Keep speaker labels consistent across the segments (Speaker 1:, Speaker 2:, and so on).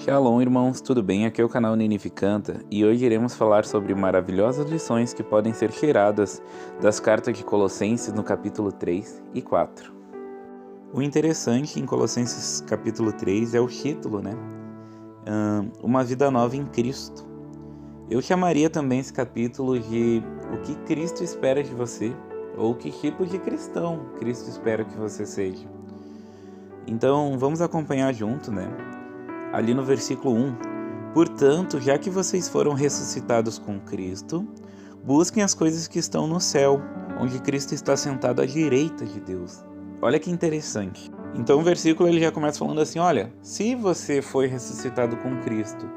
Speaker 1: Shalom, irmãos, tudo bem? Aqui é o canal Ninive Canta e hoje iremos falar sobre maravilhosas lições que podem ser tiradas das cartas de Colossenses no capítulo 3 e 4. O interessante em Colossenses capítulo 3 é o título, né? Uma vida nova em Cristo. Eu chamaria também esse capítulo de o que Cristo espera de você, ou que tipo de cristão Cristo espera que você seja. Então, vamos acompanhar junto, né? Ali no versículo 1, portanto, já que vocês foram ressuscitados com Cristo, busquem as coisas que estão no céu, onde Cristo está sentado à direita de Deus. Olha que interessante. Então o versículo ele já começa falando assim, olha, se você foi ressuscitado com Cristo,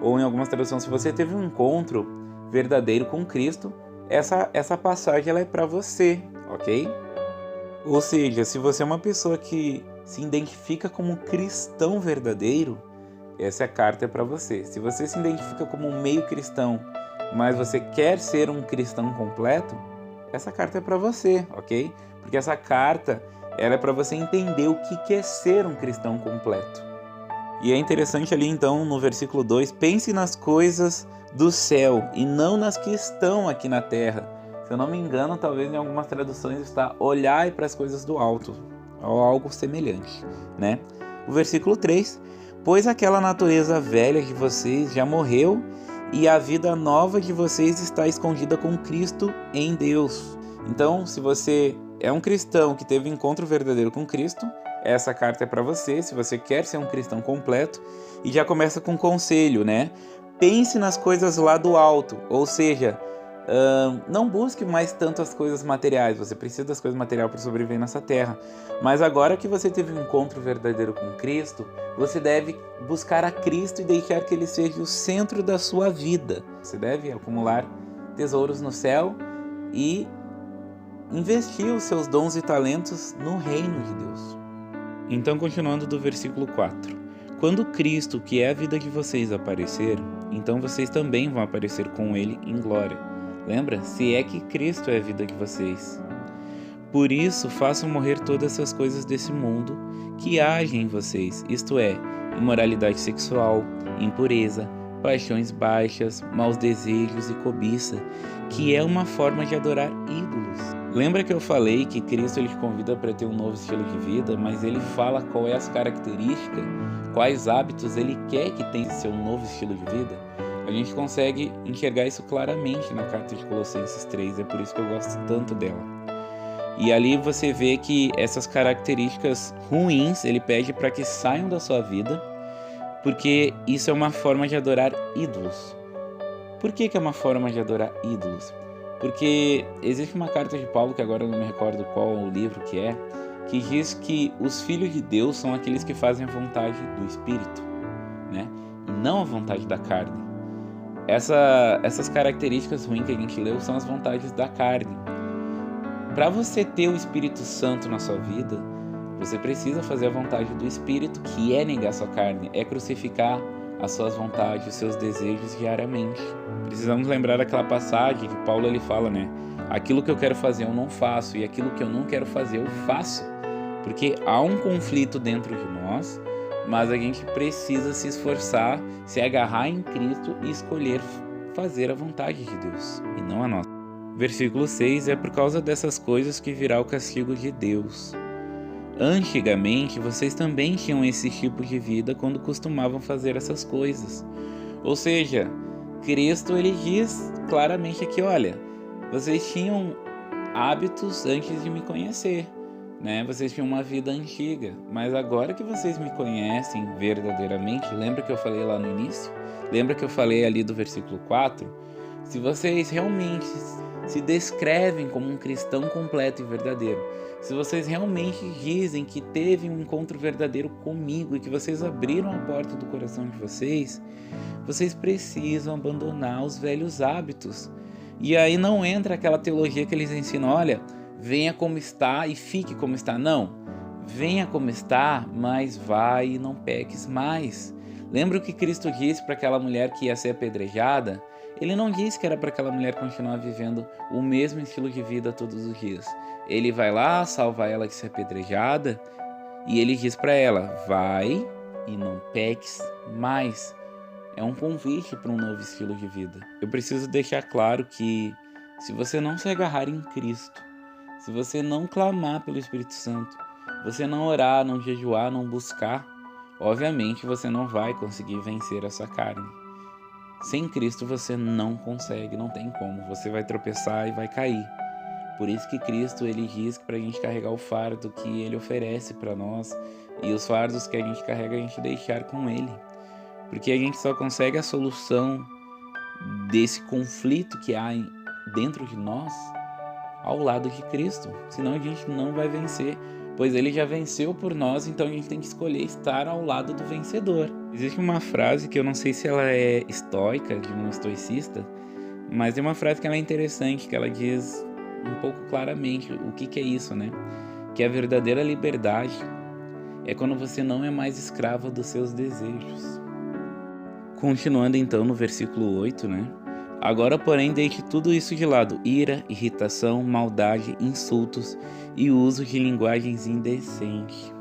Speaker 1: ou em algumas traduções, se você teve um encontro verdadeiro com Cristo, essa passagem ela é para você, ok? Ou seja, se você é uma pessoa que se identifica como um cristão verdadeiro, essa carta é para você. Se você se identifica como um meio cristão, mas você quer ser um cristão completo, essa carta é para você, ok? Porque essa carta ela é para você entender o que é ser um cristão completo. E é interessante ali então no versículo 2, pense nas coisas do céu e não nas que estão aqui na terra. Se eu não me engano, talvez em algumas traduções está olhai para as coisas do alto, ou algo semelhante, né? O versículo 3, pois aquela natureza velha de vocês já morreu e a vida nova de vocês está escondida com Cristo em Deus. Então, se você é um cristão que teve um encontro verdadeiro com Cristo, essa carta é para você, se você quer ser um cristão completo, e já começa com um conselho, né? Pense nas coisas lá do alto, ou seja, não busque mais tanto as coisas materiais, você precisa das coisas materiais para sobreviver nessa terra, mas agora que você teve um encontro verdadeiro com Cristo, você deve buscar a Cristo e deixar que Ele seja o centro da sua vida. Você deve acumular tesouros no céu e investir os seus dons e talentos no reino de Deus. Então, continuando do versículo 4. Quando Cristo, que é a vida de vocês, aparecer, então vocês também vão aparecer com Ele em glória. Lembra? Se é que Cristo é a vida de vocês. Por isso, façam morrer todas essas coisas desse mundo que agem em vocês, isto é, imoralidade sexual, impureza, paixões baixas, maus desejos e cobiça, que é uma forma de adorar ídolos. Lembra que eu falei que Cristo ele te convida para ter um novo estilo de vida, mas ele fala qual é as características, quais hábitos ele quer que tenha seu novo estilo de vida? A gente consegue enxergar isso claramente na carta de Colossenses 3, é por isso que eu gosto tanto dela. E ali você vê que essas características ruins, ele pede para que saiam da sua vida, porque isso é uma forma de adorar ídolos. Por que é uma forma de adorar ídolos? Porque existe uma carta de Paulo, que agora eu não me recordo qual o livro que diz que os filhos de Deus são aqueles que fazem a vontade do Espírito, né? E não a vontade da carne. Essas características ruins que a gente leu são as vontades da carne. Para você ter o Espírito Santo na sua vida, você precisa fazer a vontade do Espírito, que é negar sua carne, é crucificar as suas vontades, os seus desejos diariamente. Precisamos lembrar daquela passagem que Paulo ele fala, né? Aquilo que eu quero fazer eu não faço, e aquilo que eu não quero fazer eu faço. Porque há um conflito dentro de nós, mas a gente precisa se esforçar, se agarrar em Cristo e escolher fazer a vontade de Deus, e não a nossa. Versículo 6, é por causa dessas coisas que virá o castigo de Deus. Antigamente, vocês também tinham esse tipo de vida quando costumavam fazer essas coisas. Ou seja, Cristo ele diz claramente aqui, olha, vocês tinham hábitos antes de me conhecer, né? Vocês tinham uma vida antiga, mas agora que vocês me conhecem verdadeiramente, lembra que eu falei lá no início? Lembra que eu falei ali do versículo 4? Se vocês realmente se descrevem como um cristão completo e verdadeiro, se vocês realmente dizem que teve um encontro verdadeiro comigo e que vocês abriram a porta do coração de vocês, vocês precisam abandonar os velhos hábitos. E aí não entra aquela teologia que eles ensinam, olha, venha como está e fique como está. Não, venha como está, mas vai e não peques mais. Lembra o que Cristo disse para aquela mulher que ia ser apedrejada? Ele não disse que era para aquela mulher continuar vivendo o mesmo estilo de vida todos os dias. Ele vai lá salvar ela de ser apedrejada e ele diz para ela, vai e não peques mais. É um convite para um novo estilo de vida. Eu preciso deixar claro que se você não se agarrar em Cristo, se você não clamar pelo Espírito Santo, você não orar, não jejuar, não buscar, obviamente você não vai conseguir vencer essa carne. Sem Cristo você não consegue, não tem como. Você vai tropeçar e vai cair. Por isso que Cristo, ele diz que para a gente carregar o fardo que ele oferece para nós, e os fardos que a gente carrega a gente deixar com ele. Porque a gente só consegue a solução desse conflito que há dentro de nós ao lado de Cristo. Senão a gente não vai vencer, pois ele já venceu por nós, então a gente tem que escolher estar ao lado do vencedor. Existe uma frase que eu não sei se ela é estoica, de um estoicista, mas é uma frase que ela é interessante, que ela diz um pouco claramente o que é isso, né? Que a verdadeira liberdade é quando você não é mais escravo dos seus desejos. Continuando então no versículo 8, né? Agora, porém, deixe tudo isso de lado: ira, irritação, maldade, insultos e uso de linguagens indecentes.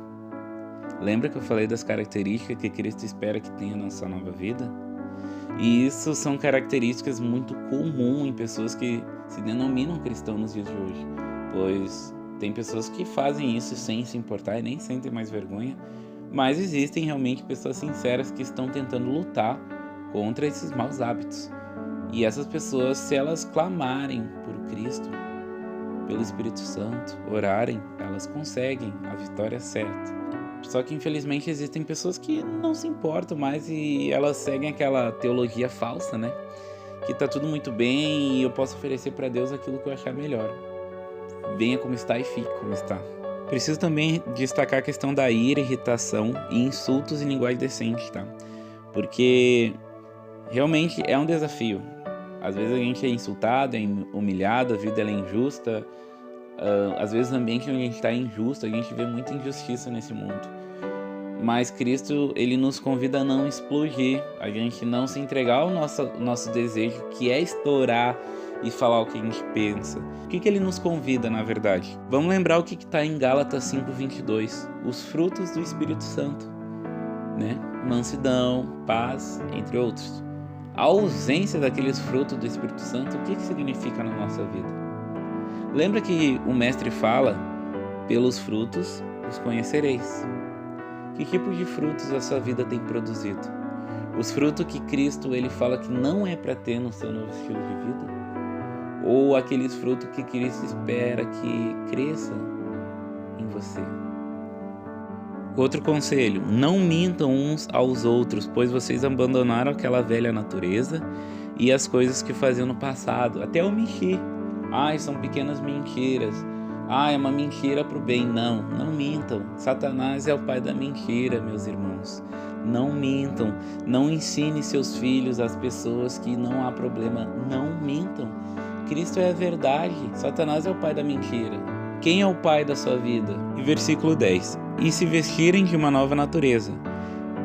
Speaker 1: Lembra que eu falei das características que Cristo espera que tenha na nossa nova vida? E isso são características muito comuns em pessoas que se denominam cristãos nos dias de hoje, pois tem pessoas que fazem isso sem se importar e nem sentem mais vergonha, mas existem realmente pessoas sinceras que estão tentando lutar contra esses maus hábitos. E essas pessoas, se elas clamarem por Cristo, pelo Espírito Santo, orarem, elas conseguem a vitória certa. Só que infelizmente existem pessoas que não se importam mais e elas seguem aquela teologia falsa, né? Que tá tudo muito bem e eu posso oferecer para Deus aquilo que eu achar melhor. Venha como está e fique como está. Preciso também destacar a questão da ira, irritação e insultos em linguagem decente, tá? Porque realmente é um desafio. Às vezes a gente é insultado, é humilhado, a vida ela é injusta. Às vezes o ambiente onde a gente está é injusto, a gente vê muita injustiça nesse mundo. Mas Cristo, ele nos convida a não explodir, a gente não se entregar ao nosso desejo, que é estourar e falar o que a gente pensa. O que ele nos convida, na verdade? Vamos lembrar o que está em Gálatas 5:22, os frutos do Espírito Santo, né? Mansidão, paz, entre outros. A ausência daqueles frutos do Espírito Santo, o que significa na nossa vida? Lembra que o mestre fala, pelos frutos os conhecereis. Que tipo de frutos a sua vida tem produzido? Os frutos que Cristo ele fala que não é para ter no seu novo estilo de vida? Ou aqueles frutos que Cristo espera que cresça em você? Outro conselho: não mintam uns aos outros, pois vocês abandonaram aquela velha natureza e as coisas que faziam no passado. Até eu mentir. São pequenas mentiras. É uma mentira para o bem. Não mintam. Satanás é o pai da mentira, meus irmãos. Não mintam. Não ensine seus filhos, as pessoas, que não há problema. Não mintam. Cristo é a verdade. Satanás é o pai da mentira. Quem é o pai da sua vida? E versículo 10. E se vestirem de uma nova natureza.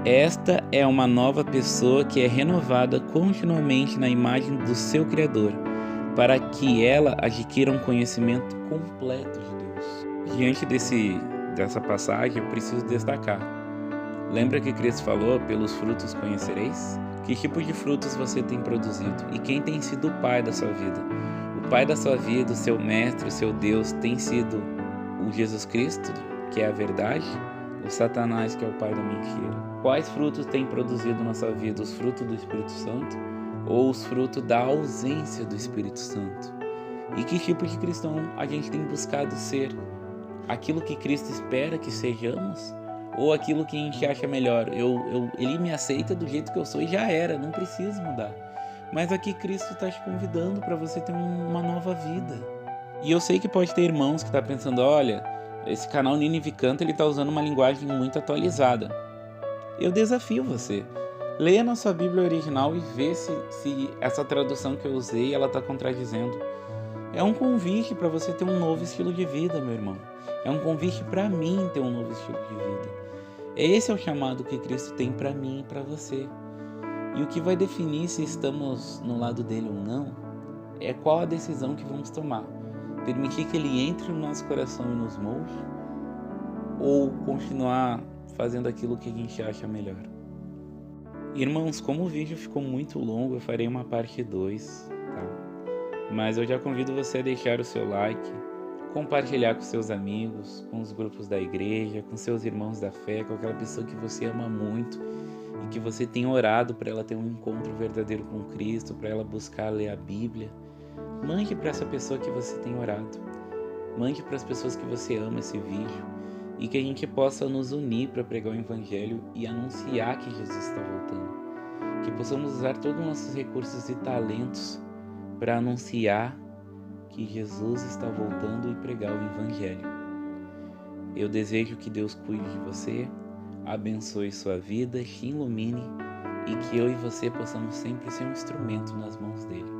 Speaker 1: Esta é uma nova pessoa que é renovada continuamente na imagem do seu Criador, para que ela adquira um conhecimento completo de Deus. Diante dessa passagem, eu preciso destacar. Lembra que Cristo falou, pelos frutos conhecereis? Que tipo de frutos você tem produzido? E quem tem sido o pai da sua vida? O pai da sua vida, o seu mestre, o seu Deus, tem sido o Jesus Cristo, que é a verdade? O Satanás, que é o pai da mentira? Quais frutos tem produzido na sua vida? Os frutos do Espírito Santo? Ou os frutos da ausência do Espírito Santo? E que tipo de cristão a gente tem buscado ser? Aquilo que Cristo espera que sejamos? Ou aquilo que a gente acha melhor? Ele me aceita do jeito que eu sou e já era, não preciso mudar. Mas aqui Cristo está te convidando para você ter uma nova vida. E eu sei que pode ter irmãos que estão pensando, olha, esse canal Nínive Canta, ele está usando uma linguagem muito atualizada. Eu desafio você. Leia na sua Bíblia original e vê se essa tradução que eu usei, ela está contradizendo. É um convite para você ter um novo estilo de vida, meu irmão. É um convite para mim ter um novo estilo de vida. Esse é o chamado que Cristo tem para mim e para você. E o que vai definir se estamos no lado dele ou não, é qual a decisão que vamos tomar. Permitir que ele entre no nosso coração e nos molde? Ou continuar fazendo aquilo que a gente acha melhor. Irmãos, como o vídeo ficou muito longo, eu farei uma parte 2, tá? Mas eu já convido você a deixar o seu like, compartilhar com seus amigos, com os grupos da igreja, com seus irmãos da fé, com aquela pessoa que você ama muito e que você tem orado para ela ter um encontro verdadeiro com Cristo, para ela buscar ler a Bíblia. Mande para essa pessoa que você tem orado. Mande para as pessoas que você ama esse vídeo e que a gente possa nos unir para pregar o Evangelho e anunciar que Jesus está voltando. Que possamos usar todos os nossos recursos e talentos para anunciar que Jesus está voltando e pregar o Evangelho. Eu desejo que Deus cuide de você, abençoe sua vida, te ilumine e que eu e você possamos sempre ser um instrumento nas mãos dele.